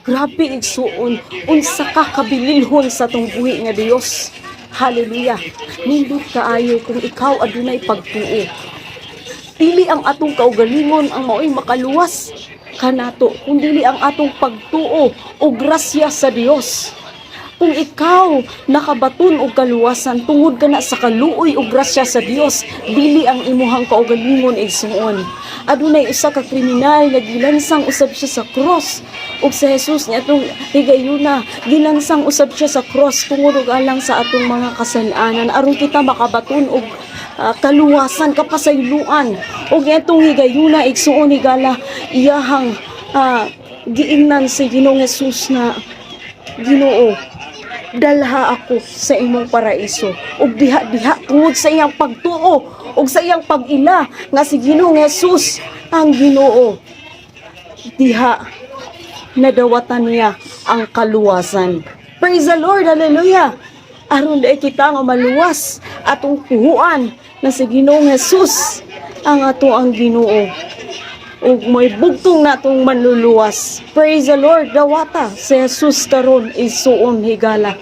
Grabe igsuon, unsa ka kabilinhon sa tong buhi nga Dios. Hallelujah. Nindot kaayo kung ikaw adunay pagtuo. Dili ang atong kaugalingon ang mao'y makaluwas kanato, kung dili ang atong pagtuo o grasya sa Dios. Kung ikaw nakabaton og kaluwasan tungod ka na sa kaluoy o grasya sa Dios, dili ang imuhang kaugalingon igsuon. Adunay usa ka kriminal nga gilansang usab siya sa cross, ug sa Jesus niya atong higayuna gilansang usab siya sa cross tungod og alang sa atong mga kasalanan aron kita makabaton og kaluwasan, kapasayloan. Ug etong higayuna igsuon higala iyahang giingnan si Ginoong Hesus na Ginoo, dalha ako sa imong paraiso ug diha tungod sa iyang pagtuo ug sa iyang pag-ila nga si Ginoong Hesus ang Ginoo. Diha nadawatan niya ang kaluwasan. Praise the Lord, hallelujah. Aron dai kita nga maluwas atong puhuan na si Ginoong Hesus ang ato ang Ginoo. Ug may bugtong natong manluluwas. Praise the Lord, dawata si Jesus karon isuon higala.